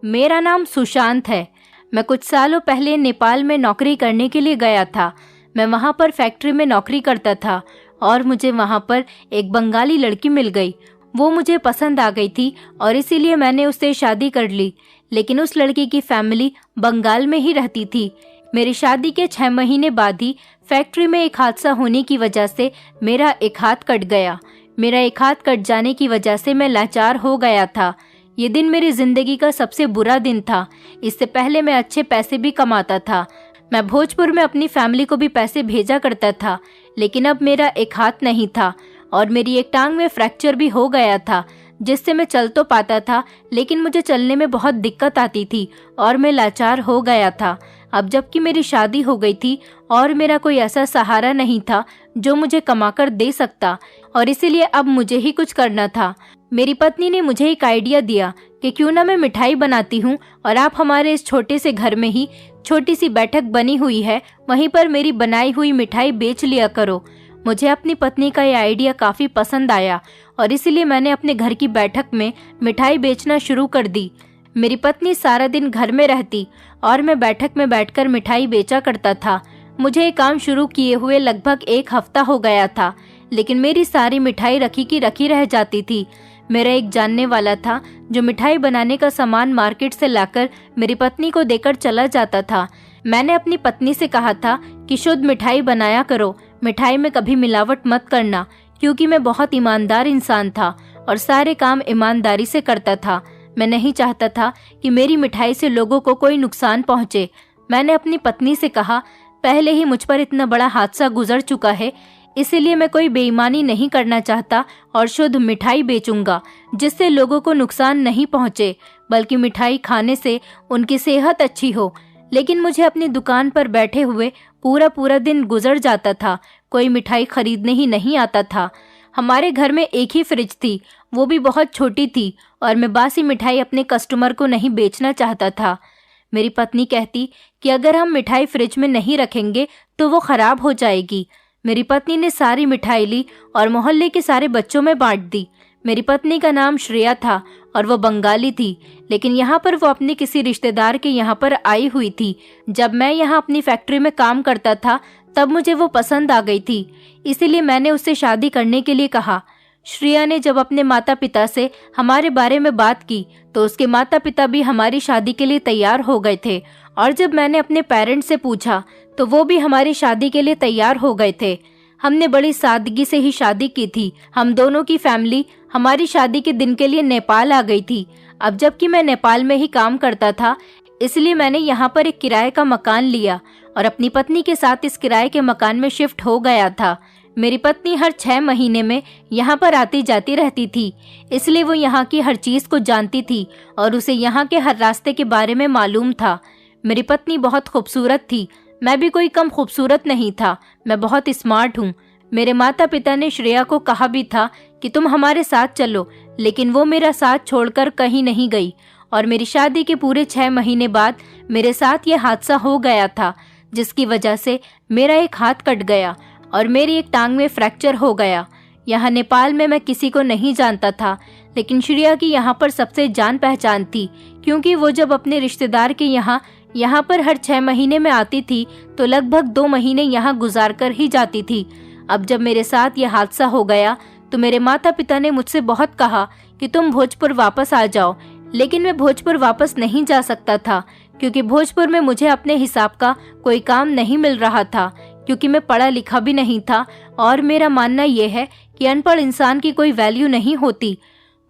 मेरा नाम सुशांत है। मैं कुछ सालों पहले नेपाल में नौकरी करने के लिए गया था। मैं वहाँ पर फैक्ट्री में नौकरी करता था और मुझे वहाँ पर एक बंगाली लड़की मिल गई। वो मुझे पसंद आ गई थी और इसीलिए मैंने उससे शादी कर ली। लेकिन उस लड़की की फैमिली बंगाल में ही रहती थी। मेरी शादी के 6 महीने बाद ही फैक्ट्री में एक हादसा होने की वजह से मेरा एक हाथ कट गया। मेरा एक हाथ कट जाने की वजह से मैं लाचार हो गया था। ये दिन मेरी जिंदगी का सबसे बुरा दिन था। इससे पहले मैं अच्छे पैसे भी कमाता था। मैं भोजपुर में अपनी फैमिली को भी पैसे भेजा करता था। लेकिन अब मेरा एक हाथ नहीं था और मेरी एक टांग में फ्रैक्चर भी हो गया था, जिससे मैं चल तो पाता था लेकिन मुझे चलने में बहुत दिक्कत आती थी और मैं लाचार हो गया था। अब जबकि मेरी शादी हो गई थी और मेरा कोई ऐसा सहारा नहीं था जो मुझे कमाकर दे सकता, और इसीलिए अब मुझे ही कुछ करना था। मेरी पत्नी ने मुझे एक आइडिया दिया कि क्यों ना मैं मिठाई बनाती हूँ और आप हमारे इस छोटे से घर में ही छोटी सी बैठक बनी हुई है, वहीं पर मेरी बनाई हुई मिठाई बेच लिया करो। मुझे अपनी पत्नी का यह आइडिया काफ़ी पसंद आया और इसीलिए मैंने अपने घर की बैठक में मिठाई बेचना शुरू कर दी। मेरी पत्नी सारा दिन घर में रहती और मैं बैठक में बैठकर मिठाई बेचा करता था। मुझे ये काम शुरू किए हुए लगभग 1 हफ्ता हो गया था, लेकिन मेरी सारी मिठाई रखी की रखी रह जाती थी। मेरा एक जानने वाला था जो मिठाई बनाने का सामान मार्केट से लाकर मेरी पत्नी को देकर चला जाता था। मैंने अपनी पत्नी से कहा था कि शुद्ध मिठाई बनाया करो, मिठाई में कभी मिलावट मत करना, क्योंकि मैं बहुत ईमानदार इंसान था और सारे काम ईमानदारी से करता था। मैं नहीं चाहता था कि मेरी मिठाई से लोगों को कोई नुकसान पहुंचे। मैंने अपनी पत्नी से कहा, पहले ही मुझ पर इतना बड़ा हादसा गुजर चुका है, इसीलिए मैं कोई बेईमानी नहीं करना चाहता और शुद्ध मिठाई बेचूंगा जिससे लोगों को नुकसान नहीं पहुंचे, बल्कि मिठाई खाने से उनकी सेहत अच्छी हो। लेकिन मुझे अपनी दुकान पर बैठे हुए पूरा दिन गुजर जाता था, कोई मिठाई खरीदने ही नहीं आता था। हमारे घर में एक ही फ्रिज थी, वो भी बहुत छोटी थी, और मैं बासी मिठाई अपने कस्टमर को नहीं बेचना चाहता था। मेरी पत्नी कहती कि अगर हम मिठाई फ्रिज में नहीं रखेंगे तो वो खराब हो जाएगी। मेरी पत्नी ने सारी मिठाई ली और मोहल्ले के सारे बच्चों में बांट दी। मेरी पत्नी का नाम श्रेया था और वो बंगाली थी, लेकिन यहाँ पर वो अपने किसी रिश्तेदार के यहाँ पर आई हुई थी। जब मैं यहाँ अपनी फैक्ट्री में काम करता था तब मुझे वो पसंद आ गई थी, इसीलिए मैंने उससे शादी करने के लिए कहा। श्रेया ने जब अपने माता पिता से हमारे बारे में बात की तो उसके माता पिता भी हमारी शादी के लिए तैयार हो गए थे, और जब मैंने अपने पेरेंट्स से पूछा तो वो भी हमारी शादी के लिए तैयार हो गए थे। हमने बड़ी सादगी से ही शादी की थी। हम दोनों की फैमिली हमारी शादी के दिन के लिए नेपाल आ गई थी। अब जबकि मैं नेपाल में ही काम करता था, इसलिए मैंने यहाँ पर एक किराए का मकान लिया और अपनी पत्नी के साथ इस किराए के मकान में शिफ्ट हो गया था। मेरी पत्नी हर 6 महीने में यहाँ पर आती जाती रहती थी, इसलिए वो यहाँ की हर चीज़ को जानती थी और उसे यहाँ के हर रास्ते के बारे में मालूम था। मेरी पत्नी बहुत खूबसूरत थी, मैं भी कोई कम खूबसूरत नहीं था। मैं बहुत स्मार्ट हूँ। मेरे माता पिता ने श्रेया को कहा भी था कि तुम हमारे साथ चलो, लेकिन वो मेरा साथ छोड़कर कहीं नहीं गई और मेरी शादी के पूरे 6 महीने बाद मेरे साथ ये हादसा हो गया था, जिसकी वजह से मेरा एक हाथ कट गया और मेरी एक टांग में फ्रैक्चर हो गया। यहाँ नेपाल में मैं किसी को नहीं जानता था, लेकिन श्रेया की यहाँ पर सबसे जान पहचान थी, क्योंकि वो जब अपने रिश्तेदार के यहाँ पर हर 6 महीने में आती थी तो लगभग 2 महीने यहाँ गुजार कर ही जाती थी। अब जब मेरे साथ यह हादसा हो गया तो मेरे माता पिता ने मुझसे बहुत कहा कि तुम भोजपुर वापस आ जाओ, लेकिन मैं भोजपुर वापस नहीं जा सकता था, क्योंकि भोजपुर में मुझे अपने हिसाब का कोई काम नहीं मिल रहा था, क्योंकि मैं पढ़ा लिखा भी नहीं था और मेरा मानना यह है कि अनपढ़ इंसान की कोई वैल्यू नहीं होती।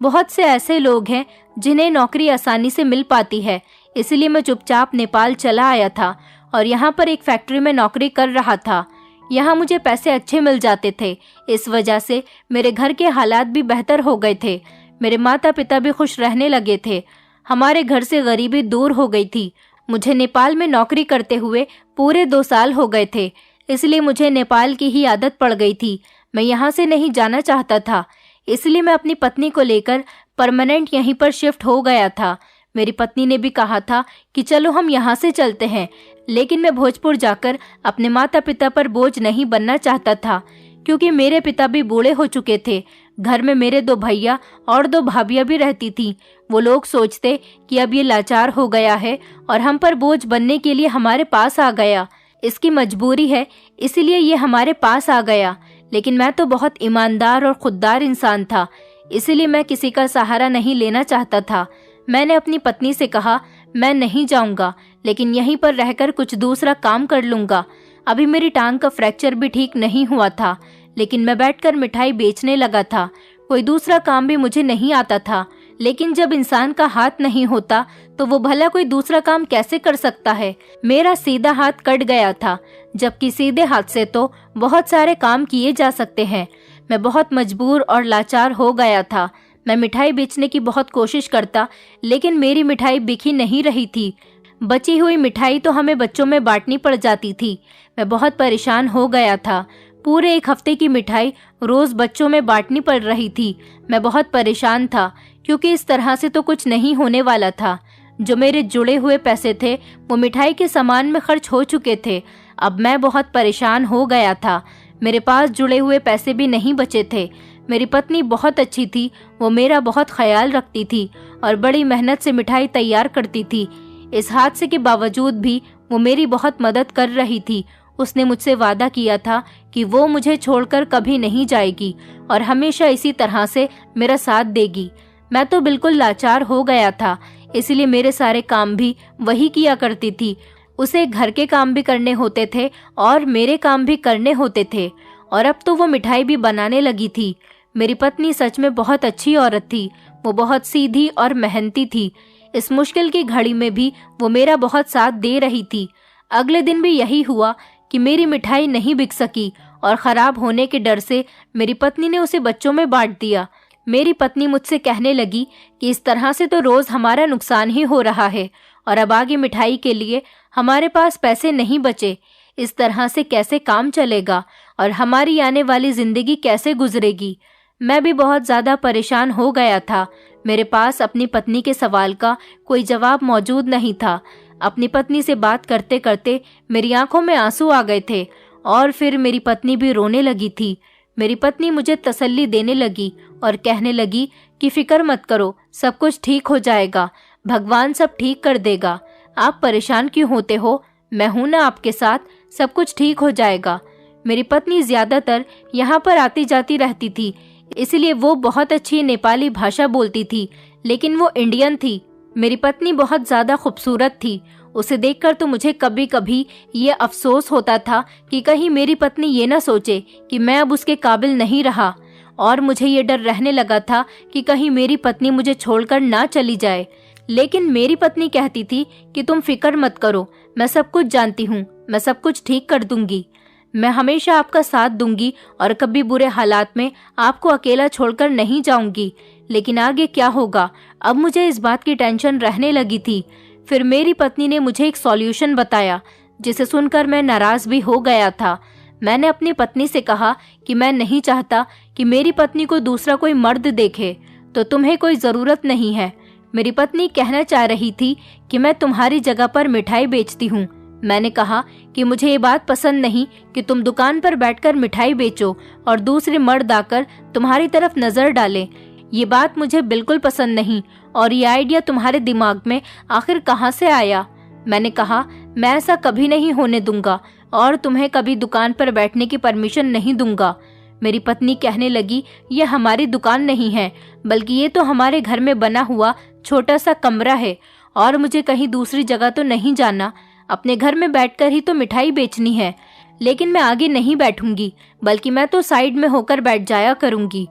बहुत से ऐसे लोग हैं जिन्हें नौकरी आसानी से मिल पाती है, इसलिए मैं चुपचाप नेपाल चला आया था और यहाँ पर एक फैक्ट्री में नौकरी कर रहा था। यहाँ मुझे पैसे अच्छे मिल जाते थे, इस वजह से मेरे घर के हालात भी बेहतर हो गए थे। मेरे माता पिता भी खुश रहने लगे थे। हमारे घर से गरीबी दूर हो गई थी। मुझे नेपाल में नौकरी करते हुए पूरे 2 साल हो गए थे, इसलिए मुझे नेपाल की ही आदत पड़ गई थी। मैं यहाँ से नहीं जाना चाहता था, इसलिए मैं अपनी पत्नी को लेकर परमानेंट यहीं पर शिफ्ट हो गया था। मेरी पत्नी ने भी कहा था कि चलो हम यहाँ से चलते हैं, लेकिन मैं भोजपुर जाकर अपने माता पिता पर बोझ नहीं बनना चाहता था, क्योंकि मेरे पिता भी बूढ़े हो चुके थे। घर में मेरे 2 भैया और 2 भाभियां भी रहती थीं। वो लोग सोचते कि अब ये लाचार हो गया है और हम पर बोझ बनने के लिए हमारे पास आ गया। इसकी मजबूरी है, इसीलिए ये हमारे पास आ गया। लेकिन मैं तो बहुत ईमानदार और खुददार इंसान था, इसीलिए मैं किसी का सहारा नहीं लेना चाहता था। मैंने अपनी पत्नी से कहा, मैं नहीं जाऊंगा, लेकिन यहीं पर रहकर कुछ दूसरा काम कर लूंगा। अभी मेरी टांग का फ्रैक्चर भी ठीक नहीं हुआ था, लेकिन मैं बैठकर मिठाई बेचने लगा था। कोई दूसरा काम भी मुझे नहीं आता था, लेकिन जब इंसान का हाथ नहीं होता तो वो भला कोई दूसरा काम कैसे कर सकता है। मेरा सीधा हाथ कट गया था, जबकि सीधे हाथ से तो बहुत सारे काम किए जा सकते हैं। मैं बहुत मजबूर और लाचार हो गया था। मैं मिठाई बेचने की बहुत कोशिश करता, लेकिन मेरी मिठाई बिकी नहीं रही थी। बची हुई मिठाई तो हमें बच्चों में बांटनी पड़ जाती थी। मैं बहुत परेशान हो गया था। पूरे 1 हफ्ते की मिठाई रोज बच्चों में बांटनी पड़ रही थी। मैं बहुत परेशान था, क्योंकि इस तरह से तो कुछ नहीं होने वाला था। जो मेरे जुड़े हुए पैसे थे वो मिठाई के सामान में खर्च हो चुके थे। अब मैं बहुत परेशान हो गया था। मेरे पास जुड़े हुए पैसे भी नहीं बचे थे। मेरी पत्नी बहुत अच्छी थी, वो मेरा बहुत ख्याल रखती थी और बड़ी मेहनत से मिठाई तैयार करती थी। इस हादसे के बावजूद भी वो मेरी बहुत मदद कर रही थी। उसने मुझसे वादा किया था कि वो मुझे छोड़कर कभी नहीं जाएगी और हमेशा इसी तरह से मेरा साथ देगी। मैं तो बिल्कुल लाचार हो गया था, इसलिए मेरे सारे काम भी वही किया करती थी। उसे घर के काम भी करने होते थे और मेरे काम भी करने होते थे, और अब तो वो मिठाई भी बनाने लगी थी। मेरी पत्नी सच में बहुत अच्छी औरत थी। वो बहुत सीधी और मेहनती थी। इस मुश्किल की घड़ी में भी वो मेरा बहुत साथ दे रही थी। अगले दिन भी यही हुआ कि मेरी मिठाई नहीं बिक सकी और खराब होने के डर से मेरी पत्नी ने उसे बच्चों में बांट दिया। मेरी पत्नी मुझसे कहने लगी कि इस तरह से तो रोज हमारा नुकसान ही हो रहा है और अब आगे मिठाई के लिए हमारे पास पैसे नहीं बचे। इस तरह से कैसे काम चलेगा और हमारी आने वाली जिंदगी कैसे गुजरेगी। मैं भी बहुत ज्यादा परेशान हो गया था। मेरे पास अपनी पत्नी के सवाल का कोई जवाब मौजूद नहीं था। अपनी पत्नी से बात करते करते मेरी आंखों में आंसू आ गए थे और फिर मेरी पत्नी भी रोने लगी थी। मेरी पत्नी मुझे तसल्ली देने लगी और कहने लगी कि फिक्र मत करो, सब कुछ ठीक हो जाएगा, भगवान सब ठीक कर देगा। आप परेशान क्यों होते हो, मैं हूं ना आपके साथ, सब कुछ ठीक हो जाएगा। मेरी पत्नी ज्यादातर यहाँ पर आती जाती रहती थी, इसलिए वो बहुत अच्छी नेपाली भाषा बोलती थी, लेकिन वो इंडियन थी। मेरी पत्नी बहुत ज्यादा खूबसूरत थी। उसे देखकर तो मुझे कभी कभी ये अफसोस होता था कि कहीं मेरी पत्नी ये ना सोचे कि मैं अब उसके काबिल नहीं रहा, और मुझे ये डर रहने लगा था कि कहीं मेरी पत्नी मुझे छोड़कर ना चली जाए। लेकिन मेरी पत्नी कहती थी कि तुम फिक्र मत करो, मैं सब कुछ जानती हूँ, मैं सब कुछ ठीक कर दूंगी, मैं हमेशा आपका साथ दूंगी और कभी बुरे हालात में आपको अकेला छोड़कर नहीं जाऊंगी। लेकिन आगे क्या होगा, अब मुझे इस बात की टेंशन रहने लगी थी। फिर मेरी पत्नी ने मुझे एक सॉल्यूशन बताया, जिसे सुनकर मैं नाराज भी हो गया था। मैंने अपनी पत्नी से कहा कि मैं नहीं चाहता कि मेरी पत्नी को दूसरा कोई मर्द देखे, तो तुम्हें कोई जरूरत नहीं है। मेरी पत्नी कहना चाह रही थी कि मैं तुम्हारी जगह पर मिठाई बेचती हूँ। मैंने कहा कि मुझे ये बात पसंद नहीं कि तुम दुकान पर बैठकर मिठाई बेचो और दूसरे मर्द आकर तुम्हारी तरफ नजर डालें। ये बात मुझे बिल्कुल पसंद नहीं, और ये आइडिया तुम्हारे दिमाग में आखिर कहाँ से आया। मैंने कहा मैं ऐसा कभी नहीं होने दूंगा और तुम्हें कभी दुकान पर बैठने की परमिशन नहीं दूंगा। मेरी पत्नी कहने लगी, ये हमारी दुकान नहीं है, बल्कि ये तो हमारे घर में बना हुआ छोटा सा कमरा है, और मुझे कहीं दूसरी जगह तो नहीं जाना। अपने घर में बैठकर ही तो मिठाई बेचनी है। लेकिन मैं आगे नहीं बैठूंगी, बल्कि मैं तो साइड में होकर बैठ जाया करूंगी।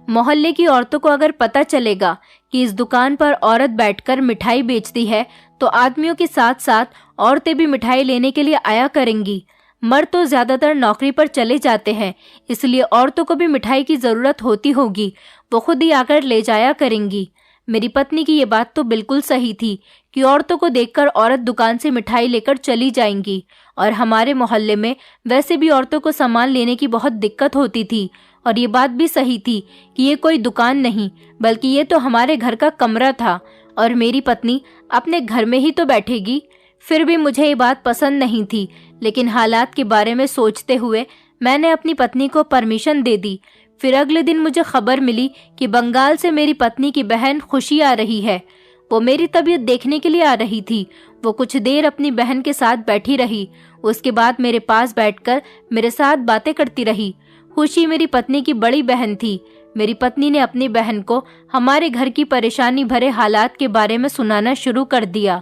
मोहल्ले की औरतों को अगर पता चलेगा कि इस दुकान पर औरत बैठकर मिठाई बेचती है, तो आदमियों के साथ साथ औरतें भी मिठाई लेने के लिए आया करेंगी। मर्द तो ज्यादातर नौकरी पर चले जाते हैं, इसलिए औरतों को भी मिठाई की जरूरत होती होगी, वो खुद ही आकर ले जाया करेंगी। मेरी पत्नी की ये बात तो बिल्कुल सही थी कि औरतों को देखकर औरत दुकान से मिठाई लेकर चली जाएंगी, और हमारे मोहल्ले में वैसे भी औरतों को सामान लेने की बहुत दिक्कत होती थी। और ये बात भी सही थी कि ये कोई दुकान नहीं, बल्कि ये तो हमारे घर का कमरा था, और मेरी पत्नी अपने घर में ही तो बैठेगी। फिर भी मुझे ये बात पसंद नहीं थी, लेकिन हालात के बारे में सोचते हुए मैंने अपनी पत्नी को परमिशन दे दी। फिर अगले दिन मुझे खबर मिली कि बंगाल से मेरी पत्नी की बहन खुशी आ रही है। वो मेरी तबीयत देखने के लिए आ रही थी। वो कुछ देर अपनी बहन के साथ बैठी रही। उसके बाद मेरे पास बैठकर मेरे साथ बातें करती रही। खुशी मेरी पत्नी की बड़ी बहन थी। मेरी पत्नी ने अपनी बहन को हमारे घर की परेशानी भरे हालात के बारे में सुनाना शुरू कर दिया।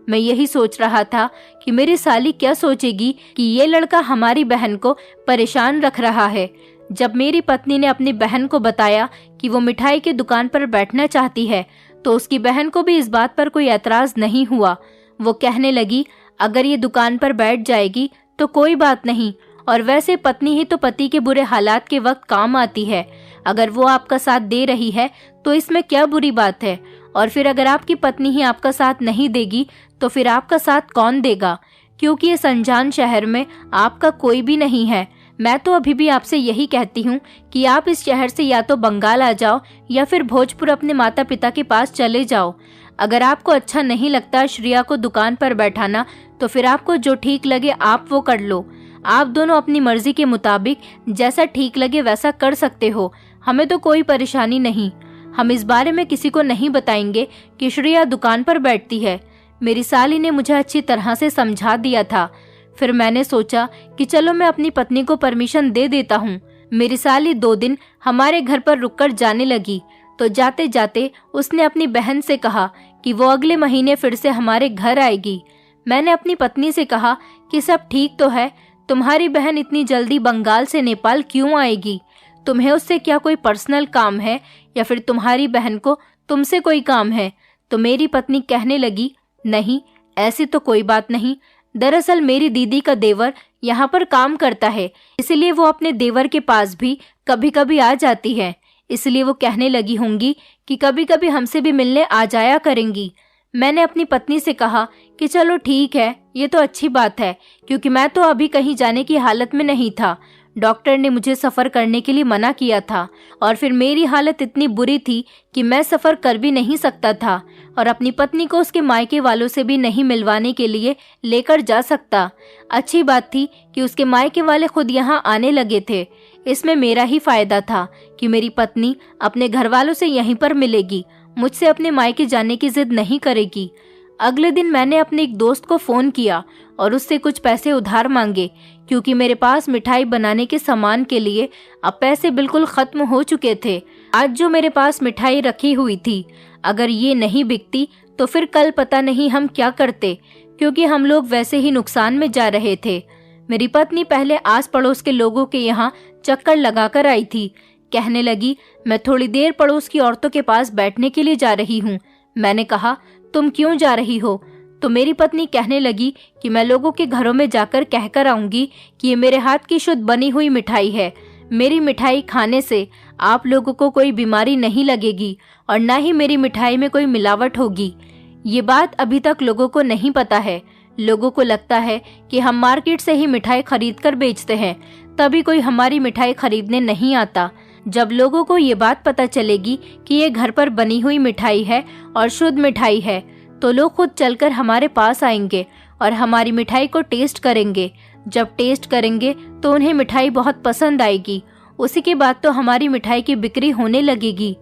मैं यही सोच रहा था कि मेरी साली क्या सोचेगी कि ये लड़का हमारी बहन को परेशान रख रहा है। जब मेरी पत्नी ने अपनी बहन को बताया कि वो मिठाई की दुकान पर बैठना चाहती है, तो उसकी बहन को भी इस बात पर कोई एतराज नहीं हुआ। वो कहने लगी, अगर ये दुकान पर बैठ जाएगी तो कोई बात नहीं, और वैसे पत्नी ही तो पति के बुरे हालात के वक्त काम आती है। अगर वो आपका साथ दे रही है तो इसमें क्या बुरी बात है। और फिर अगर आपकी पत्नी ही आपका साथ नहीं देगी तो फिर आपका साथ कौन देगा, क्योंकि इस अनजान शहर में आपका कोई भी नहीं है। मैं तो अभी भी आपसे यही कहती हूँ कि आप इस शहर से या तो बंगाल आ जाओ या फिर भोजपुर अपने माता पिता के पास चले जाओ। अगर आपको अच्छा नहीं लगता श्रेया को दुकान पर बैठाना, तो फिर आपको जो ठीक लगे आप वो कर लो। आप दोनों अपनी मर्जी के मुताबिक जैसा ठीक लगे वैसा कर सकते हो। हमें तो कोई परेशानी नहीं। हम इस बारे में किसी को नहीं बताएंगे कि श्रेया दुकान पर बैठती है। मेरी साली ने मुझे अच्छी तरह से समझा दिया था। फिर मैंने सोचा कि चलो मैं अपनी पत्नी को परमिशन दे देता हूँ। मेरी साली 2 दिन हमारे घर पर रुककर जाने लगी, तो जाते जाते उसने अपनी बहन से कहा कि वो अगले महीने फिर से हमारे घर आएगी। मैंने अपनी पत्नी से कहा कि सब ठीक तो है, तुम्हारी बहन इतनी जल्दी बंगाल से नेपाल क्यों आएगी? तुम्हें उससे क्या कोई पर्सनल काम है या फिर तुम्हारी बहन को तुमसे कोई काम है? तो मेरी पत्नी कहने लगी, नहीं, ऐसी तो कोई बात नहीं। दरअसल मेरी दीदी का देवर यहाँ पर काम करता है, इसलिए वो अपने देवर के पास भी कभी कभी आ जाती है। इसलिए वो कहने लगी होंगी कि कभी कभी हमसे भी मिलने आ जाया करेंगी। मैंने अपनी पत्नी से कहा कि चलो ठीक है, ये तो अच्छी बात है, क्योंकि मैं तो अभी कहीं जाने की हालत में नहीं था। डॉक्टर ने मुझे सफ़र करने के लिए मना किया था, और फिर मेरी हालत इतनी बुरी थी कि मैं सफ़र कर भी नहीं सकता था और अपनी पत्नी को उसके मायके वालों से भी नहीं मिलवाने के लिए लेकर जा सकता। अच्छी बात थी कि उसके मायके वाले खुद यहाँ आने लगे थे। इसमें मेरा ही फायदा था कि मेरी पत्नी अपने घर वालों से यहीं पर मिलेगी, मुझसे अपने मायके जाने की जिद नहीं करेगी। अगले दिन मैंने अपने एक दोस्त को फ़ोन किया और उससे कुछ पैसे उधार मांगे, क्योंकि मेरे पास मिठाई बनाने के सामान के लिए अब पैसे बिल्कुल ख़त्म हो चुके थे। आज जो मेरे पास मिठाई रखी हुई थी, अगर ये नहीं बिकती तो फिर कल पता नहीं हम क्या करते, क्योंकि हम लोग वैसे ही नुकसान में जा रहे थे। मेरी पत्नी पहले आस पड़ोस के लोगों के यहाँ चक्कर लगाकर आई थी। कहने लगी, मैं थोड़ी देर पड़ोस की औरतों के पास बैठने के लिए जा रही हूँ। मैंने कहा, तुम क्यों जा रही हो? तो मेरी पत्नी कहने लगी कि मैं लोगों के घरों में जाकर कहकर आऊंगी कि ये मेरे हाथ की शुद्ध बनी हुई मिठाई है। मेरी मिठाई खाने से आप लोगों को कोई बीमारी नहीं लगेगी और ना ही मेरी मिठाई में कोई मिलावट होगी। ये बात अभी तक लोगों को नहीं पता है। लोगों को लगता है कि हम मार्केट से ही मिठाई खरीद कर बेचते हैं, तभी कोई हमारी मिठाई खरीदने नहीं आता। जब लोगों को ये बात पता चलेगी कि ये घर पर बनी हुई मिठाई है और शुद्ध मिठाई है, तो लोग खुद चलकर हमारे पास आएंगे और हमारी मिठाई को टेस्ट करेंगे। जब टेस्ट करेंगे तो उन्हें मिठाई बहुत पसंद आएगी। उसी के बाद तो हमारी मिठाई की बिक्री होने लगेगी।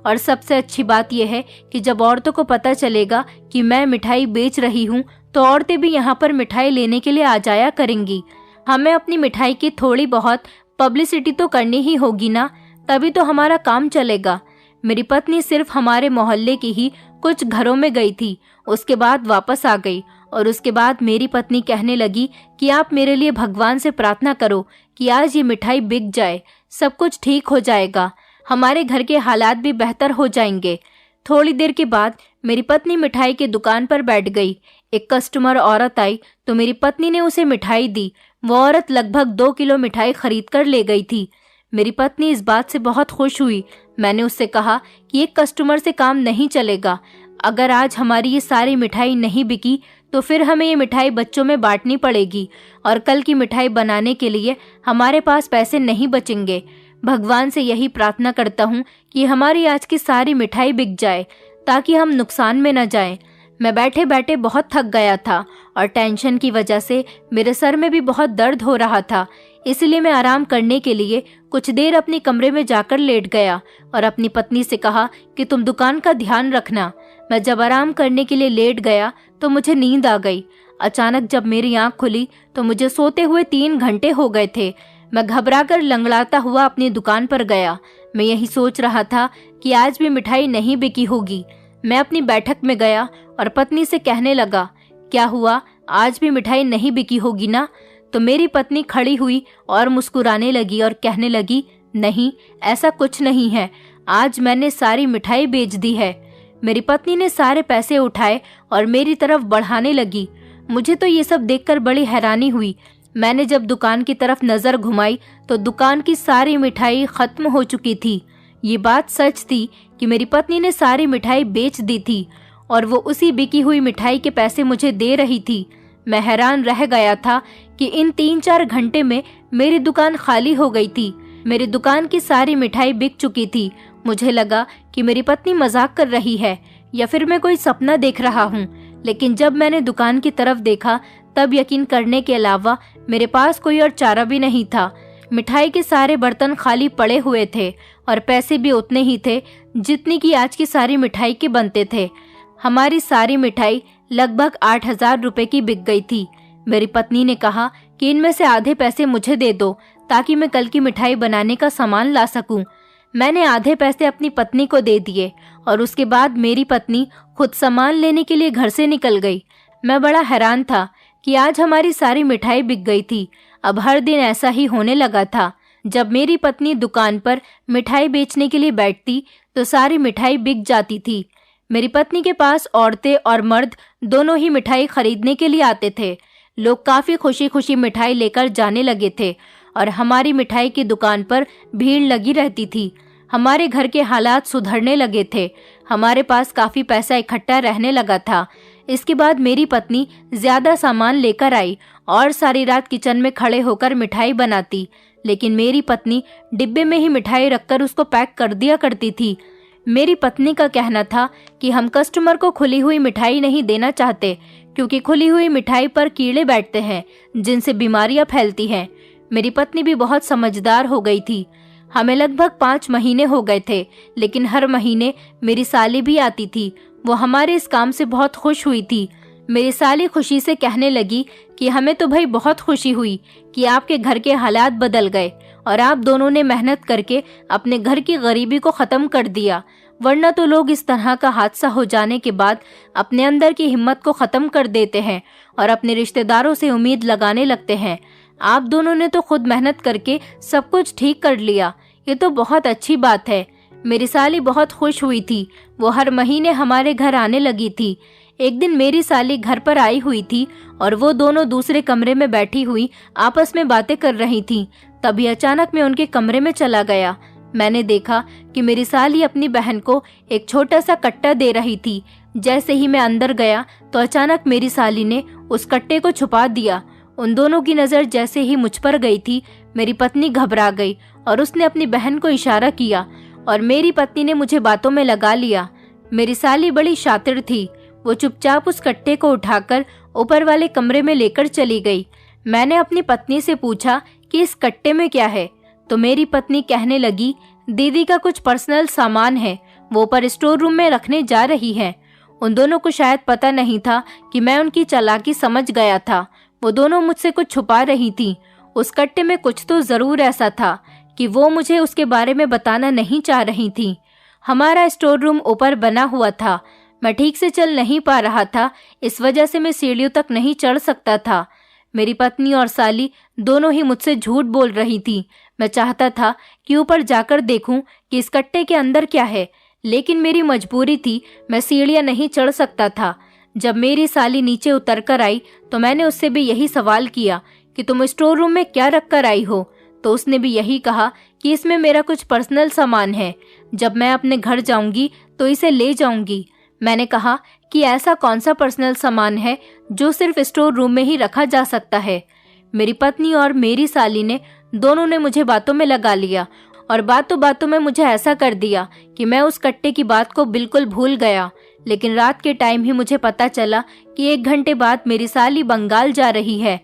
और सबसे अच्छी बात यह है कि जब औरतों को पता चलेगा कि मैं मिठाई बेच रही हूँ, तो औरतें भी यहाँ पर मिठाई लेने के लिए आ जाया करेंगी। हमें अपनी मिठाई की थोड़ी बहुत पब्लिसिटी तो करनी ही होगी ना, तभी तो हमारा काम चलेगा। मेरी पत्नी सिर्फ हमारे मोहल्ले की ही कुछ घरों में गई थी, उसके बाद वापस आ गई। और उसके बाद मेरी पत्नी कहने लगी कि आप मेरे लिए भगवान से प्रार्थना करो कि आज ये मिठाई बिक जाए, सब कुछ ठीक हो जाएगा, हमारे घर के हालात भी बेहतर हो जाएंगे। थोड़ी देर के बाद मेरी पत्नी मिठाई की दुकान पर बैठ गई। एक कस्टमर औरत आई तो मेरी पत्नी ने उसे मिठाई दी। वो औरत लगभग 2 किलो मिठाई खरीद कर ले गई थी। मेरी पत्नी इस बात से बहुत खुश हुई। मैंने उससे कहा कि एक कस्टमर से काम नहीं चलेगा। अगर आज हमारी ये सारी मिठाई नहीं बिकी तो फिर हमें ये मिठाई बच्चों में बांटनी पड़ेगी और कल की मिठाई बनाने के लिए हमारे पास पैसे नहीं बचेंगे। भगवान से यही प्रार्थना करता हूँ कि हमारी आज की सारी मिठाई बिक जाए ताकि हम नुकसान में न जाएं। मैं बैठे बैठे बहुत थक गया था और टेंशन की वजह से मेरे सर में भी बहुत दर्द हो रहा था। इसलिए मैं आराम करने के लिए कुछ देर अपने कमरे में जाकर लेट गया और अपनी पत्नी से कहा कि तुम दुकान का ध्यान रखना। मैं जब आराम करने के लिए लेट गया तो मुझे नींद आ गई। अचानक जब मेरी आंख खुली तो मुझे सोते हुए 3 घंटे हो गए थे। मैं घबराकर लंगड़ाता हुआ अपनी दुकान पर गया। मैं यही सोच रहा था कि आज भी मिठाई नहीं बिकी होगी। मैं अपनी बैठक में गया और पत्नी से कहने लगा, क्या हुआ, आज भी मिठाई नहीं बिकी होगी ना? तो मेरी पत्नी खड़ी हुई और मुस्कुराने लगी और कहने लगी, नहीं, ऐसा कुछ नहीं है, आज मैंने सारी मिठाई बेच दी है। मेरी पत्नी ने सारे पैसे उठाए और मेरी तरफ बढ़ाने लगी। मुझे तो ये सब देखकर बड़ी हैरानी हुई। मैंने जब दुकान की तरफ नजर घुमाई तो दुकान की सारी मिठाई खत्म हो चुकी थी। ये बात सच थी कि मेरी पत्नी ने सारी मिठाई बेच दी थी और वो उसी बिकी हुई मिठाई के पैसे मुझे दे रही थी। मैं हैरान रह गया था कि इन 3-4 घंटे में मेरी दुकान खाली हो गई थी। मेरी दुकान की सारी मिठाई बिक चुकी थी। मुझे लगा कि मेरी पत्नी मजाक कर रही है या फिर मैं कोई सपना देख रहा हूँ। लेकिन जब मैंने दुकान की तरफ देखा तब यकीन करने के अलावा मेरे पास कोई और चारा भी नहीं था। मिठाई के सारे बर्तन खाली पड़े हुए थे और पैसे भी उतने ही थे जितनी की आज की सारी मिठाई के बनते थे। हमारी सारी मिठाई लगभग 8,000 रुपए की बिक गई थी। मेरी पत्नी ने कहा कि इनमें से आधे पैसे मुझे दे दो ताकि मैं कल की मिठाई बनाने का सामान ला सकूं। मैंने आधे पैसे अपनी पत्नी को दे दिए और उसके बाद मेरी पत्नी खुद सामान लेने के लिए घर से निकल गई। मैं बड़ा हैरान था कि आज हमारी सारी मिठाई बिक गई थी। अब हर दिन ऐसा ही होने लगा था। जब मेरी पत्नी दुकान पर मिठाई बेचने के लिए बैठती तो सारी मिठाई बिक जाती थी। मेरी पत्नी के पास औरतें और मर्द दोनों ही मिठाई खरीदने के लिए आते थे। लोग काफी खुशी खुशी मिठाई लेकर जाने लगे थे और हमारी मिठाई की दुकान पर भीड़ लगी रहती थी। हमारे घर के हालात सुधरने लगे थे। हमारे पास काफी पैसा इकट्ठा रहने लगा था। इसके बाद मेरी पत्नी ज्यादा सामान लेकर आई और सारी रात किचन में खड़े होकर मिठाई बनाती। लेकिन मेरी पत्नी डिब्बे में ही मिठाई रखकर उसको पैक कर दिया करती थी। मेरी पत्नी का कहना था कि हम कस्टमर को खुली हुई मिठाई नहीं देना चाहते क्योंकि खुली हुई मिठाई पर कीड़े बैठते हैं जिनसे बीमारियां फैलती हैं। मेरी पत्नी भी बहुत समझदार हो गई थी। हमें लगभग 5 महीने हो गए थे, लेकिन हर महीने मेरी साली भी आती थी। वो हमारे इस काम से बहुत खुश हुई थी। मेरी साली खुशी से कहने लगी कि हमें तो भाई बहुत खुशी हुई कि आपके घर के हालात बदल गए और आप दोनों ने मेहनत करके अपने घर की गरीबी को खत्म कर दिया, वरना तो लोग इस तरह का हादसा हो जाने के बाद अपने अंदर की हिम्मत को खत्म कर देते हैं और अपने रिश्तेदारों से उम्मीद लगाने लगते हैं। आप दोनों ने तो खुद मेहनत करके सब कुछ ठीक कर लिया, ये तो बहुत अच्छी बात है। मेरी साली बहुत खुश हुई थी। वो हर महीने हमारे घर आने लगी थी। एक दिन मेरी साली घर पर आई हुई थी और वो दोनों दूसरे कमरे में बैठी हुई आपस में बातें कर रही थीं। तभी अचानक मैं उनके कमरे में चला गया। मैंने देखा कि मेरी साली अपनी बहन को एक छोटा सा कट्टा दे रही थी। जैसे ही मैं अंदर गया तो अचानक मेरी साली ने उस कट्टे को छुपा दिया। उन दोनों की नजर जैसे ही मुझ पर गई थी, मेरी पत्नी घबरा गई और उसने अपनी बहन को इशारा किया और मेरी पत्नी ने मुझे बातों में लगा लिया। मेरी साली बड़ी शातिर थी। वो चुपचाप उस कट्टे को उठाकर ऊपर वाले कमरे में लेकर चली गई। मैंने अपनी पत्नी से पूछा कि इस कट्टे में क्या है, तो मेरी पत्नी कहने लगी, दीदी का कुछ पर्सनल सामान है, वो ऊपर स्टोर रूम में रखने जा रही है। उन दोनों को शायद पता नहीं था कि मैं उनकी चालाकी समझ गया था। वो दोनों मुझसे कुछ छुपा रही थी। उस कट्टे में कुछ तो जरूर ऐसा था कि वो मुझे उसके बारे में बताना नहीं चाह रही थी। हमारा स्टोर रूम ऊपर बना हुआ था। मैं ठीक से चल नहीं पा रहा था, इस वजह से मैं सीढ़ियों तक नहीं चढ़ सकता था। मेरी पत्नी और साली दोनों ही मुझसे झूठ बोल रही थी। मैं चाहता था कि ऊपर जाकर देखूं कि इस कट्टे के अंदर क्या है, लेकिन मेरी मजबूरी थी, मैं सीढ़ियां नहीं चढ़ सकता था। जब मेरी साली नीचे उतर कर आई तो मैंने उससे भी यही सवाल किया कि तुम स्टोर रूम में क्या रख कर आई हो, तो उसने भी यही कहा कि इसमें मेरा कुछ पर्सनल सामान है, जब मैं अपने घर जाऊंगी तो इसे ले जाऊंगी। मैंने कहा कि ऐसा कौन सा पर्सनल सामान है जो सिर्फ स्टोर रूम में ही रखा जा सकता है। मेरी पत्नी और मेरी साली ने दोनों ने मुझे बातों में लगा लिया और बातों बातों में मुझे ऐसा कर दिया कि मैं उस कट्टे की बात को बिल्कुल भूल गया। लेकिन रात के टाइम ही मुझे पता चला कि 1 घंटे बाद मेरी साली बंगाल जा रही है।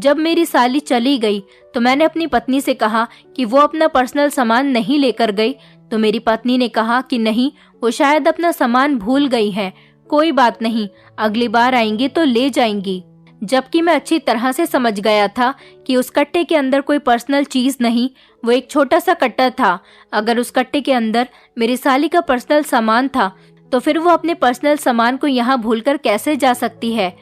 जब मेरी साली चली गई तो मैंने अपनी पत्नी से कहा कि वो अपना पर्सनल सामान नहीं लेकर गई, तो मेरी पत्नी ने कहा कि नहीं, वो शायद अपना सामान भूल गई है, कोई बात नहीं, अगली बार आएंगी तो ले जाएंगी। जबकि मैं अच्छी तरह से समझ गया था कि उस कट्टे के अंदर कोई पर्सनल चीज नहीं, वो एक छोटा सा कट्टा था। अगर उस कट्टे के अंदर मेरी साली का पर्सनल सामान था तो फिर वो अपने पर्सनल सामान को यहाँ भूलकर कैसे जा सकती है।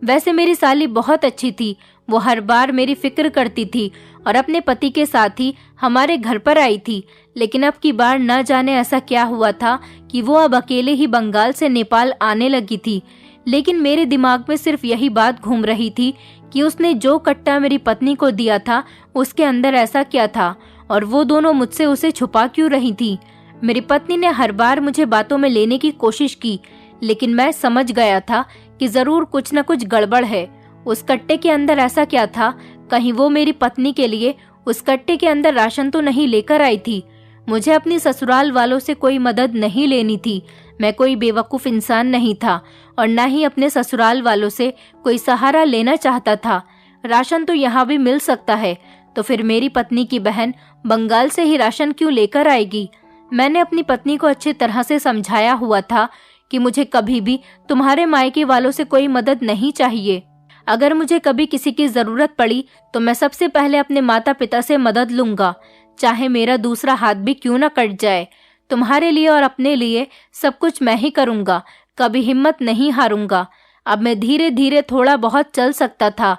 वैसे मेरी साली बहुत अच्छी थी, वो हर बार मेरी फिक्र करती थी और अपने पति के साथ ही हमारे घर पर आई थी। लेकिन अब की बार न जाने ऐसा क्या हुआ था कि वो अब अकेले ही बंगाल से नेपाल आने लगी थी। लेकिन मेरे दिमाग में सिर्फ यही बात घूम रही थी कि उसने जो कट्टा मेरी पत्नी को दिया था उसके अंदर ऐसा क्या था और वो दोनों मुझसे उसे छुपा क्यों रही थी। मेरी पत्नी ने हर बार मुझे बातों में लेने की कोशिश की, लेकिन मैं समझ गया था कि जरूर कुछ न कुछ गड़बड़ है। उस कट्टे के अंदर ऐसा क्या था, कहीं वो मेरी पत्नी के लिए उस कट्टे के अंदर राशन तो नहीं लेकर आई थी। मुझे अपनी ससुराल वालों से कोई मदद नहीं लेनी थी। मैं कोई बेवकूफ इंसान नहीं था और न ही अपने ससुराल वालों से कोई सहारा लेना चाहता था। राशन तो यहाँ भी मिल सकता है, तो फिर मेरी पत्नी की बहन बंगाल से ही राशन क्यों लेकर आएगी। मैंने अपनी पत्नी को अच्छी तरह से समझाया हुआ था कि मुझे कभी भी तुम्हारे मायके वालों से कोई मदद नहीं चाहिए। अगर मुझे कभी किसी की जरूरत पड़ी तो मैं सबसे पहले अपने माता पिता से मदद लूंगा, चाहे मेरा दूसरा हाथ भी क्यों न कट जाए। तुम्हारे लिए और अपने लिए सब कुछ मैं ही करूंगा, कभी हिम्मत नहीं हारूंगा। अब मैं धीरे धीरे थोड़ा बहुत चल सकता था,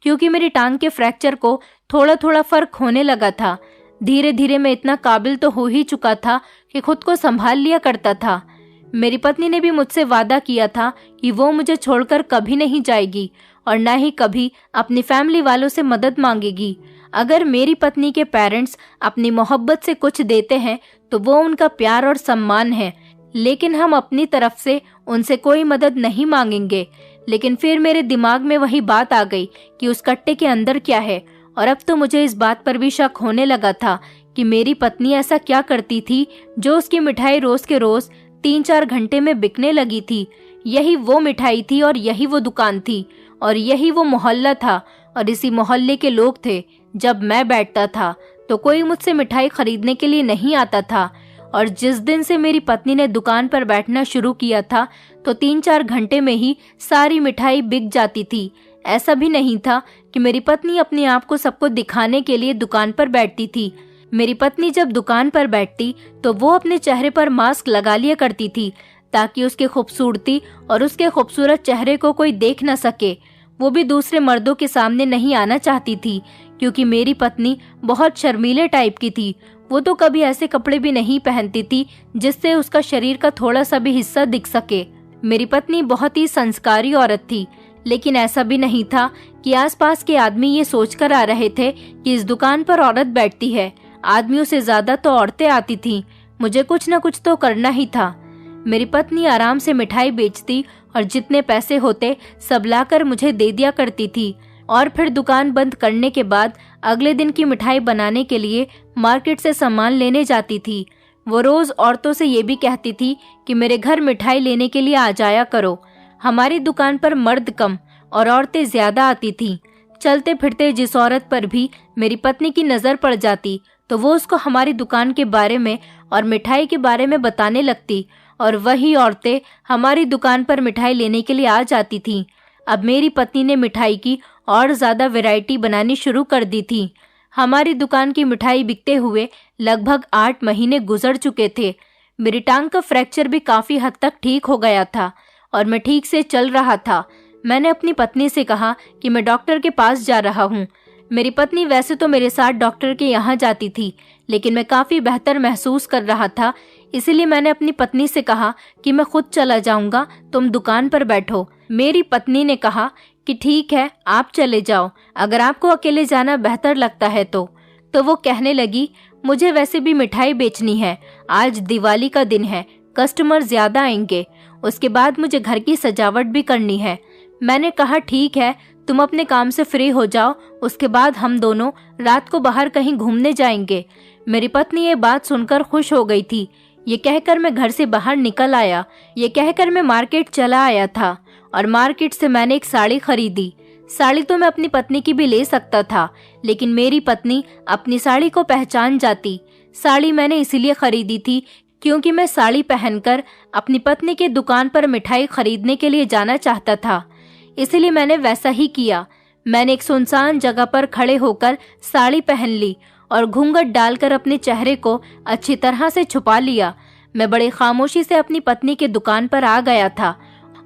क्योंकि मेरी टांग के फ्रैक्चर को थोड़ा थोड़ा फर्क होने लगा था। धीरे धीरे मैं इतना काबिल तो हो ही चुका था कि खुद को संभाल लिया करता था। मेरी पत्नी ने भी मुझसे वादा किया था कि वो मुझे छोड़कर कभी नहीं जाएगी और न ही कभी अपनी फैमिली वालों से मदद मांगेगी। अगर मेरी पत्नी के पेरेंट्स अपनी मोहब्बत से कुछ देते हैं तो वो उनका प्यार और सम्मान है, लेकिन हम अपनी तरफ से उनसे कोई मदद नहीं मांगेंगे। लेकिन फिर मेरे दिमाग में वही बात आ गई कि उस कट्टे के अंदर क्या है, और अब तो मुझे इस बात पर भी शक होने लगा था कि मेरी पत्नी ऐसा क्या करती थी जो उसकी मिठाई रोज के रोज 3-4 घंटे में बिकने लगी थी। यही वो मिठाई थी और यही वो दुकान थी और यही वो मोहल्ला था और इसी मोहल्ले के लोग थे। जब मैं बैठता था तो कोई मुझसे मिठाई खरीदने के लिए नहीं आता था, और जिस दिन से मेरी पत्नी ने दुकान पर बैठना शुरू किया था तो 3-4 घंटे में ही सारी मिठाई बिक जाती थी। ऐसा भी नहीं था कि मेरी पत्नी अपने आप को सबको दिखाने के लिए दुकान पर बैठती थी। मेरी पत्नी जब दुकान पर बैठती तो वो अपने चेहरे पर मास्क लगा लिया करती थी ताकि उसकी खूबसूरती और उसके खूबसूरत चेहरे को कोई देख न सके। वो भी दूसरे मर्दों के सामने नहीं आना चाहती थी, क्योंकि मेरी पत्नी बहुत शर्मीले टाइप की थी। वो तो कभी ऐसे कपड़े भी नहीं पहनती थी जिससे उसका शरीर का थोड़ा सा भी हिस्सा दिख सके। मेरी पत्नी बहुत ही संस्कारी औरत थी, लेकिन ऐसा भी नहीं था कि आसपास के आदमी ये सोचकर आ रहे थे कि इस दुकान पर औरत बैठती है। आदमियों से ज्यादा तो औरतें आती थीं। मुझे कुछ न कुछ तो करना ही था। मेरी पत्नी आराम से मिठाई बेचती और जितने पैसे होते सब लाकर मुझे दे दिया करती थी, और फिर दुकान बंद करने के बाद अगले दिन की मिठाई बनाने के लिए मार्केट से सामान लेने जाती थी। वो रोज औरतों से ये भी कहती थी कि मेरे घर मिठाई लेने के लिए आ जाया करो। हमारी दुकान पर मर्द कम और औरतें ज्यादा आती थीं। चलते फिरते जिस औरत पर भी मेरी पत्नी की नजर पड़ जाती तो वो उसको हमारी दुकान के बारे में और मिठाई के बारे में बताने लगती, और वही औरतें हमारी दुकान पर मिठाई लेने के लिए आ जाती थीं। अब मेरी पत्नी ने मिठाई की और ज्यादा वैरायटी बनानी शुरू कर दी थी। हमारी दुकान की मिठाई बिकते हुए लगभग 8 महीने गुजर चुके थे। मेरी टांग का फ्रैक्चर भी काफी हद तक ठीक हो गया था और मैं ठीक से चल रहा था। मैंने अपनी पत्नी से कहा कि मैं डॉक्टर के पास जा रहा हूँ। मेरी पत्नी वैसे तो मेरे साथ डॉक्टर के यहाँ जाती थी, लेकिन मैं काफी बेहतर महसूस कर रहा था, इसलिए मैंने अपनी पत्नी से कहा कि मैं खुद चला जाऊंगा, तुम दुकान पर बैठो। मेरी पत्नी ने कहा कि ठीक है, आप चले जाओ, अगर आपको अकेले जाना बेहतर लगता है तो वो कहने लगी, मुझे वैसे भी मिठाई बेचनी है, आज दिवाली का दिन है, कस्टमर ज्यादा आएंगे, उसके बाद मुझे घर की सजावट भी करनी है। मैंने कहा ठीक है, तुम अपने काम से फ्री हो जाओ, उसके बाद हम दोनों रात को बाहर कहीं घूमने जाएंगे। मेरी पत्नी ये बात सुनकर खुश हो गई थी। ये कहकर मैं घर से बाहर निकल आया। ये कहकर मैं मार्केट चला आया था और मार्केट से मैंने एक साड़ी खरीदी। साड़ी तो मैं अपनी पत्नी की भी ले सकता था, लेकिन मेरी पत्नी अपनी साड़ी को पहचान जाती। साड़ी मैंने इसीलिए खरीदी थी क्योंकि मैं साड़ी पहनकर अपनी पत्नी की दुकान पर मिठाई खरीदने के लिए जाना चाहता था। इसलिए मैंने वैसा ही किया। मैंने एक सुनसान जगह पर खड़े होकर साड़ी पहन ली और घूंघट डालकर अपने चेहरे को अच्छी तरह से छुपा लिया। मैं बड़ी खामोशी से अपनी पत्नी की दुकान पर आ गया था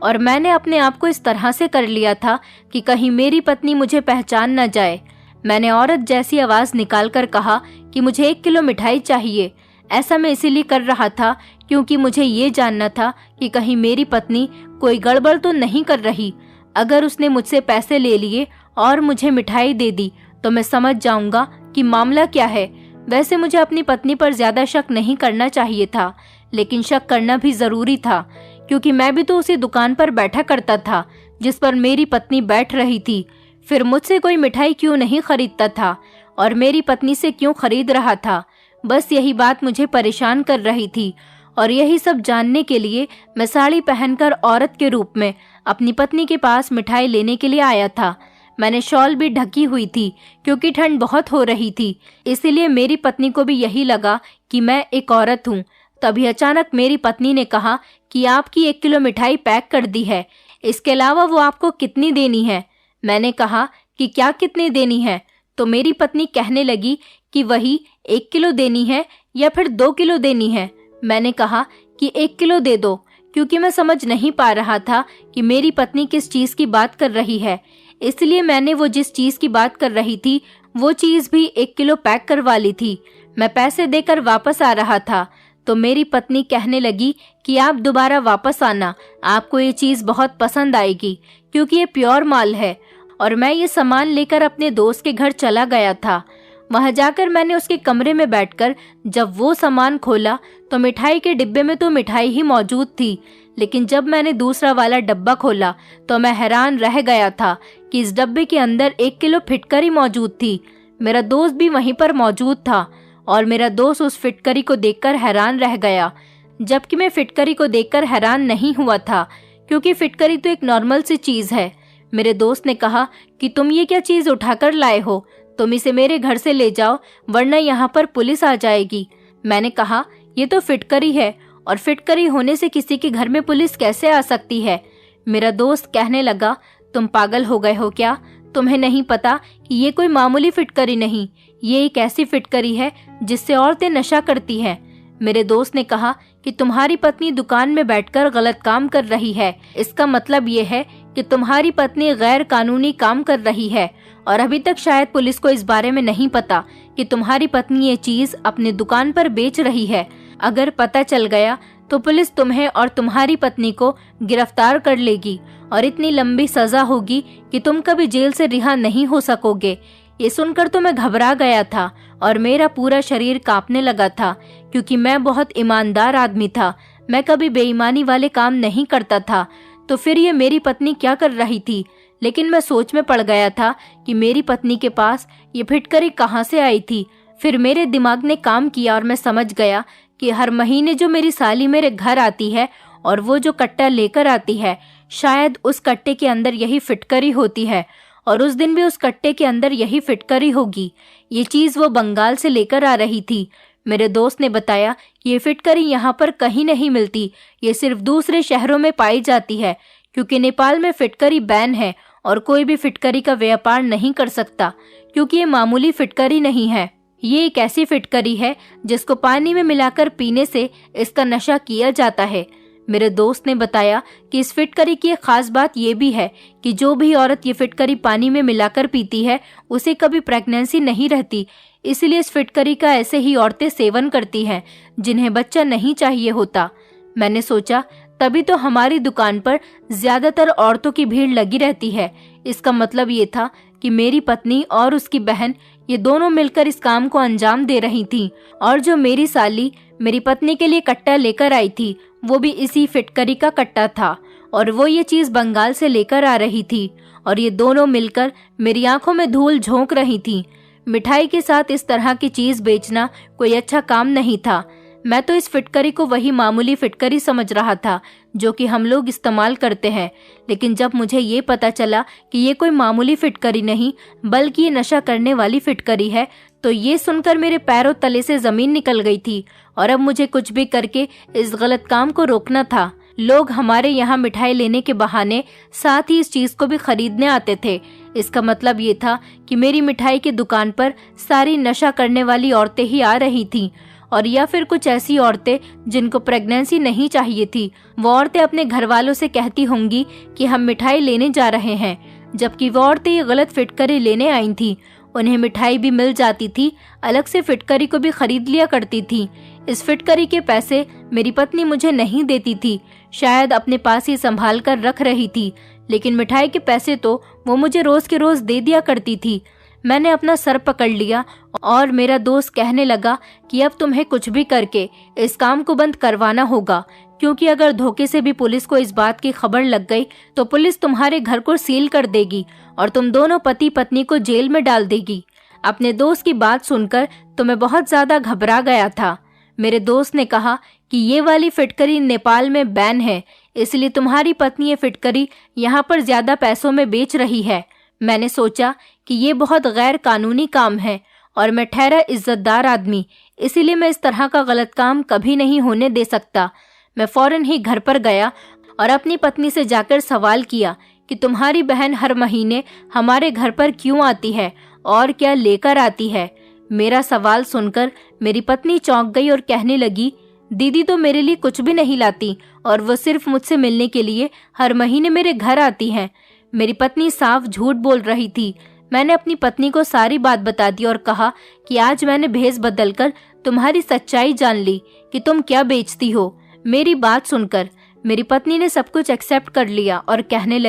और मैंने अपने आप को इस तरह से कर लिया था कि कहीं मेरी पत्नी मुझे पहचान न जाए। मैंने औरत जैसी आवाज निकालकर कहा कि मुझे 1 किलो मिठाई चाहिए। ऐसा मैं इसीलिए कर रहा था क्योंकि मुझे ये जानना था कि कहीं मेरी पत्नी कोई गड़बड़ तो नहीं कर रही। अगर उसने मुझसे पैसे ले लिए और मुझे मिठाई दे दी तो मैं समझ जाऊंगा कि मामला क्या है। वैसे मुझे अपनी पत्नी पर ज्यादा शक नहीं करना चाहिए था, लेकिन शक करना भी जरूरी था क्योंकि मैं भी तो उसी दुकान पर बैठा करता था जिस पर मेरी पत्नी बैठ रही थी। फिर मुझसे कोई मिठाई क्यों नहीं खरीदता था और मेरी पत्नी से क्यों खरीद रहा था? बस यही बात मुझे परेशान कर रही थी और यही सब जानने के लिए मैं साड़ी पहनकर औरत के रूप में अपनी पत्नी के पास मिठाई लेने के लिए आया था। मैंने शॉल भी ढकी हुई थी क्योंकि ठंड बहुत हो रही थी, इसीलिए मेरी पत्नी को भी यही लगा कि मैं एक औरत हूँ। तभी अचानक मेरी पत्नी ने कहा कि आपकी 1 किलो मिठाई पैक कर दी है, इसके अलावा वो आपको कितनी देनी है? मैंने कहा कि क्या कितनी देनी है? तो मेरी पत्नी कहने लगी कि वही 1 किलो देनी है या फिर 2 किलो देनी है। मैंने कहा कि 1 किलो दे दो, क्योंकि मैं समझ नहीं पा रहा था कि मेरी पत्नी किस चीज की बात कर रही है। इसलिए मैंने वो जिस चीज की बात कर रही थी वो चीज भी 1 किलो पैक करवा ली थी। मैं पैसे देकर वापस आ रहा था तो मेरी पत्नी कहने लगी कि आप दोबारा वापस आना, आपको ये चीज बहुत पसंद आएगी क्योंकि ये प्योर माल है। और मैं ये सामान लेकर अपने दोस्त के घर चला गया था। वहां जाकर मैंने उसके कमरे में बैठकर जब वो सामान खोला तो मिठाई के डिब्बे में तो मिठाई ही मौजूद थी, लेकिन जब मैंने दूसरा वाला डब्बा खोला तो मैं हैरान रह गया था कि इस डब्बे के अंदर 1 किलो फिटकरी मौजूद थी। मेरा दोस्त भी वहीं पर मौजूद था और मेरा दोस्त उस फिटकरी को देखकर हैरान रह गया, जबकि मैं फिटकरी को देखकर हैरान नहीं हुआ था क्योंकि फिटकरी तो एक नॉर्मल सी चीज है। मेरे दोस्त ने कहा कि तुम ये क्या चीज उठाकर लाए हो, तुम इसे मेरे घर से ले जाओ वरना यहाँ पर पुलिस आ जाएगी। मैंने कहा ये तो फिटकरी है और फिटकरी होने से किसी के घर में पुलिस कैसे आ सकती है? मेरा दोस्त कहने लगा तुम पागल हो गए हो क्या? तुम्हें नहीं पता कि ये कोई मामूली फिटकरी नहीं, ये एक ऐसी फिटकरी है जिससे औरतें नशा करती हैं। मेरे दोस्त ने कहा कि तुम्हारी पत्नी दुकान में बैठकर गलत काम कर रही है, इसका मतलब ये है कि तुम्हारी पत्नी गैर कानूनी काम कर रही है और अभी तक शायद पुलिस को इस बारे में नहीं पता कि तुम्हारी पत्नी ये चीज अपनी दुकान पर बेच रही है। अगर पता चल गया तो पुलिस तुम्हें और तुम्हारी पत्नी को गिरफ्तार कर लेगी और इतनी लंबी सजा होगी कि तुम कभी जेल से रिहा नहीं हो सकोगे। ये सुनकर तो मैं घबरा गया था और मेरा पूरा शरीर कांपने लगा था क्योंकि मैं बहुत ईमानदार आदमी था, मैं कभी बेईमानी वाले काम नहीं करता था। तो फिर ये मेरी पत्नी क्या कर रही थी? लेकिन मैं सोच में पड़ गया था कि मेरी पत्नी के पास ये फिटकरी कहाँ से आई थी। फिर मेरे दिमाग ने काम किया और मैं समझ गया कि हर महीने जो मेरी साली मेरे घर आती है और वो जो कट्टा लेकर आती है, शायद उस कट्टे के अंदर यही फिटकरी होती है और उस दिन भी उस कट्टे के अंदर यही फिटकरी होगी। ये चीज वो बंगाल से लेकर आ रही थी। मेरे दोस्त ने बताया कि ये फिटकरी यहाँ पर कहीं नहीं मिलती, ये सिर्फ दूसरे शहरों में पाई जाती है क्योंकि नेपाल में फिटकरी बैन है और कोई भी फिटकरी का व्यापार नहीं कर सकता क्योंकि ये मामूली फिटकरी नहीं है। ये एक ऐसी फिटकरी है जिसको पानी में मिलाकर पीने से इसका नशा किया जाता है। मेरे दोस्त ने बताया कि इस फिटकरी की एक खास बात ये भी है कि जो भी औरत ये फिटकरी पानी में मिलाकर पीती है उसे कभी प्रेगनेंसी नहीं रहती, इसलिए इस फिटकरी का ऐसे ही औरतें सेवन करती हैं जिन्हें बच्चा नहीं चाहिए होता। मैंने सोचा तभी तो हमारी दुकान पर ज्यादातर औरतों की भीड़ लगी रहती है। इसका मतलब ये था कि मेरी पत्नी और उसकी बहन ये दोनों मिलकर इस काम को अंजाम दे रही थीं और जो मेरी साली मेरी पत्नी के लिए कट्टा लेकर आई थी वो भी इसी फिटकरी का कट्टा था और वो ये चीज बंगाल से लेकर आ रही थी और ये दोनों मिलकर मेरी आंखों में धूल झोंक रही थी। मिठाई के साथ इस तरह की चीज बेचना कोई अच्छा काम नहीं था। मैं तो इस फिटकरी को वही मामूली फिटकरी समझ रहा था जो कि हम लोग इस्तेमाल करते हैं, लेकिन जब मुझे ये पता चला कि ये कोई मामूली फिटकरी नहीं बल्कि ये नशा करने वाली फिटकरी है, तो ये सुनकर मेरे पैरों तले से जमीन निकल गई थी और अब मुझे कुछ भी करके इस गलत काम को रोकना था। लोग हमारे यहाँ मिठाई लेने के बहाने साथ ही इस चीज को भी खरीदने आते थे। इसका मतलब ये था कि मेरी मिठाई की दुकान पर सारी नशा करने वाली औरतें ही आ रही थीं, और या फिर कुछ ऐसी औरतें जिनको प्रेगनेंसी नहीं चाहिए थी। वो औरतें अपने घर वालों से कहती होंगी कि हम मिठाई लेने जा रहे हैं, जबकि वो औरतें ये गलत फिटकरी लेने आई थीं। उन्हें मिठाई भी मिल जाती थी, अलग से फिटकरी को भी खरीद लिया करती थी। इस फिटकरी के पैसे मेरी पत्नी मुझे नहीं देती थी, शायद अपने पास ही संभाल कर रख रही थी, लेकिन मिठाई के पैसे तो वो मुझे रोज के रोज दे दिया करती थी। मैंने अपना सर पकड़ लिया और मेरा दोस्त कहने लगा कि अब तुम्हें कुछ भी करके इस काम को बंद करवाना होगा, क्योंकि अगर धोखे से भी पुलिस को इस बात की खबर लग गई तो पुलिस तुम्हारे घर को सील कर देगी और तुम दोनों पति पत्नी को जेल में डाल देगी। अपने दोस्त की बात सुनकर तो मैं बहुत ज्यादा घबरा गया था। मेरे दोस्त ने कहा कि ये वाली फिटकरी नेपाल में बैन है, इसलिए तुम्हारी पत्नी ये फिटकरी यहाँ पर ज्यादा पैसों में बेच रही है। मैंने सोचा कि ये बहुत गैर कानूनी काम है और मैं ठहरा इज्जतदार आदमी, इसीलिए मैं इस तरह का गलत काम कभी नहीं होने दे सकता। मैं फौरन ही घर पर गया और अपनी पत्नी से जाकर सवाल किया कि तुम्हारी बहन हर महीने हमारे घर पर क्यों आती है और क्या लेकर आती है। मेरा सवाल सुनकर मेरी पत्नी चौंक गई और कहने लगी, दीदी तो मेरे लिए कुछ भी नहीं लाती और वो सिर्फ मुझसे मिलने के लिए हर महीने मेरे घर आती हैं। मेरी पत्नी साफ झूठ बोल रही थी। मैंने अपनी पत्नी को सारी बात बता दी और कहा कि आज मैंने भेस बदलकर तुम्हारी सच्चाई जान ली कि तुम क्या बेचती हो। मेरी बात सुनकर मेरी पत्नी ने सब कुछ एक्सेप्ट कर लिया और कहने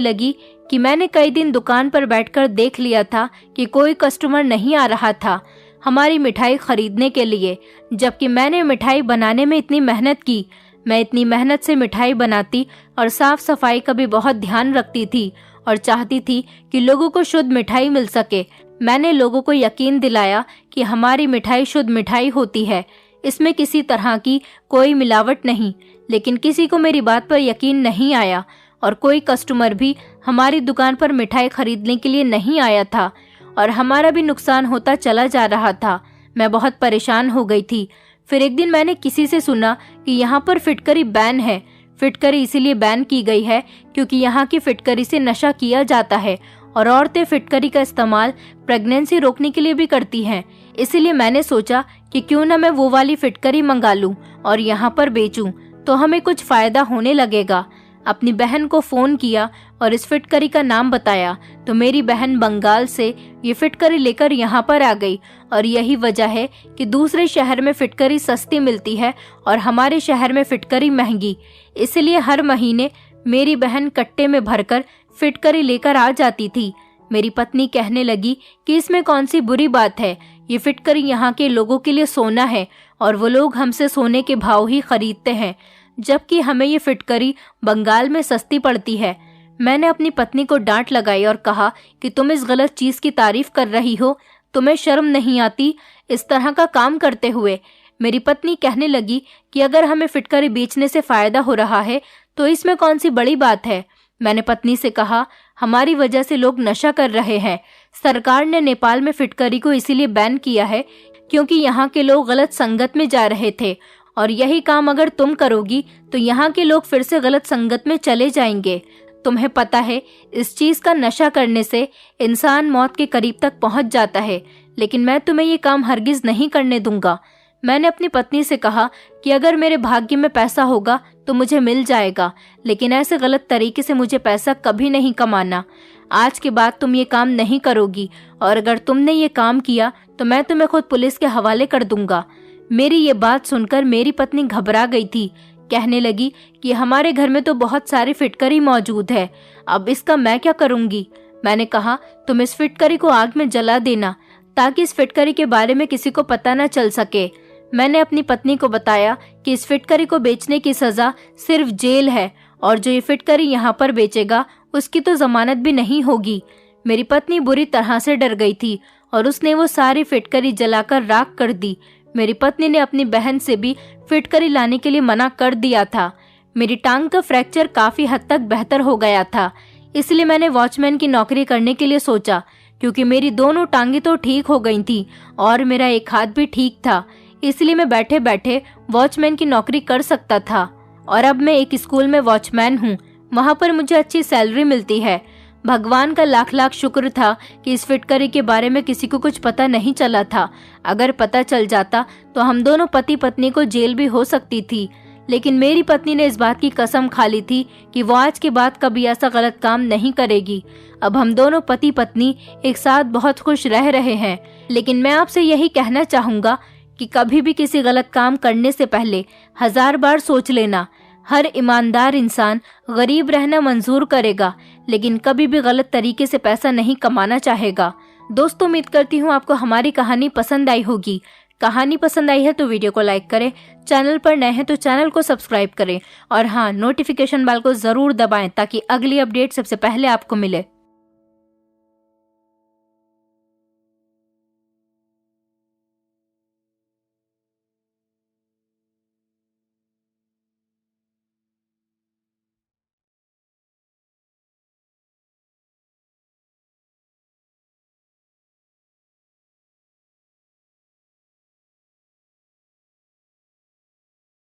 लगी कि मैंने कई दिन दुकान पर बैठकर देख लिया था कि कोई कस्टमर नहीं आ रहा था हमारी मिठाई खरीदने के लिए, जबकि मैंने मिठाई बनाने में इतनी मेहनत की। मैं इतनी मेहनत से मिठाई बनाती और साफ सफाई का भी बहुत ध्यान रखती थी और चाहती थी कि लोगों को शुद्ध मिठाई मिल सके। मैंने लोगों को यकीन दिलाया कि हमारी मिठाई शुद्ध मिठाई होती है, इसमें किसी तरह की कोई मिलावट नहीं, लेकिन किसी को मेरी बात पर यकीन नहीं आया और कोई कस्टमर भी हमारी दुकान पर मिठाई खरीदने के लिए नहीं आया था और हमारा भी नुकसान होता चला जा रहा था। मैं बहुत परेशान हो गई थी। फिर एक दिन मैंने किसी से सुना कि यहाँ पर फिटकरी बैन है। फिटकरी इसीलिए बैन की गई है क्योंकि यहाँ की फिटकरी से नशा किया जाता है और औरतें फिटकरी का इस्तेमाल प्रेगनेंसी रोकने के लिए भी करती हैं। इसीलिए मैंने सोचा कि क्यों ना मैं वो वाली फिटकरी मंगा लूं और यहाँ पर बेचूं, तो हमें कुछ फायदा होने लगेगा। अपनी बहन को फोन किया और इस फिटकरी का नाम बताया तो मेरी बहन बंगाल से ये फिटकरी लेकर यहाँ पर आ गई और यही वजह है कि दूसरे शहर में फिटकरी सस्ती मिलती है और हमारे शहर में फिटकरी महंगी। इसलिए हर महीने मेरी बहन कट्टे में भरकर फिटकरी लेकर आ जाती थी। मेरी पत्नी कहने लगी कि इसमें कौन सी बुरी बात है, ये फिटकरी यहाँ के लोगों के लिए सोना है और वो लोग हमसे सोने के भाव ही खरीदते हैं, जबकि हमें ये फिटकरी बंगाल में सस्ती पड़ती है। मैंने अपनी पत्नी को डांट लगाई और कहा कि तुम इस गलत चीज की तारीफ कर रही हो, तुम्हें शर्म नहीं आती इस तरह का काम करते हुए। मेरी पत्नी कहने लगी कि अगर हमें फिटकरी बेचने से फायदा हो रहा है तो इसमें कौन सी बड़ी बात है। मैंने पत्नी से कहा, हमारी वजह से लोग नशा कर रहे हैं। सरकार ने नेपाल में फिटकरी को इसीलिए बैन किया है क्योंकि यहाँ के लोग गलत संगत में जा रहे थे और यही काम अगर तुम करोगी तो यहाँ के लोग फिर से गलत संगत में चले जाएंगे। तुम्हें पता है इस चीज का नशा करने से इंसान मौत के करीब तक पहुंच जाता है, लेकिन मैं तुम्हें ये काम हरगिज नहीं करने दूंगा। मैंने अपनी पत्नी से कहा कि अगर मेरे भाग्य में पैसा होगा तो मुझे मिल जाएगा, लेकिन ऐसे गलत तरीके से मुझे पैसा कभी नहीं कमाना। आज के बाद तुम ये काम नहीं करोगी और अगर तुमने ये काम किया तो मैं तुम्हें खुद पुलिस के हवाले कर दूंगा। मेरी ये बात सुनकर मेरी पत्नी घबरा गई थी। कहने लगी कि हमारे घर में तो बहुत सारी फिटकरी मौजूद है, अब इसका मैं क्या करूंगी। मैंने कहा, तुम इस फिटकरी को आग में जला देना ताकि इस फिटकरी के बारे में किसी को पता न चल सके। मैंने अपनी पत्नी को बताया कि इस फिटकरी को बेचने की सजा सिर्फ जेल है और जो ये फिटकरी यहाँ पर बेचेगा उसकी तो जमानत भी नहीं होगी। मेरी पत्नी बुरी तरह से डर गई थी और उसने वो सारी फिटकरी जलाकर राख कर दी। मेरी पत्नी ने अपनी बहन से भी फिटकरी लाने के लिए मना कर दिया था। मेरी टांग का फ्रैक्चर काफी हद तक बेहतर हो गया था, इसलिए मैंने वॉचमैन की नौकरी करने के लिए सोचा, क्योंकि मेरी दोनों टांगे तो ठीक हो गई थी और मेरा एक हाथ भी ठीक था, इसलिए मैं बैठे बैठे वॉचमैन की नौकरी कर सकता था। और अब मैं एक स्कूल में वॉचमैन हूँ, वहाँ पर मुझे अच्छी सैलरी मिलती है। भगवान का लाख लाख शुक्र था कि इस फिटकरी के बारे में किसी को कुछ पता नहीं चला था। अगर पता चल जाता तो हम दोनों पति पत्नी को जेल भी हो सकती थी, लेकिन मेरी पत्नी ने इस बात की कसम खा ली थी कि वो आज के बाद कभी ऐसा गलत काम नहीं करेगी। अब हम दोनों पति पत्नी एक साथ बहुत खुश रह रहे हैं। लेकिन मैं आपसे यही कहना चाहूँगा कि कभी भी किसी गलत काम करने से पहले 1000 बार सोच लेना। हर ईमानदार इंसान गरीब रहना मंजूर करेगा, लेकिन कभी भी गलत तरीके से पैसा नहीं कमाना चाहेगा। दोस्तों, उम्मीद करती हूँ आपको हमारी कहानी पसंद आई होगी। कहानी पसंद आई है तो वीडियो को लाइक करें, चैनल पर नए हैं तो चैनल को सब्सक्राइब करें और हाँ, नोटिफिकेशन बेल को जरूर दबाएं ताकि अगली अपडेट सबसे पहले आपको मिले।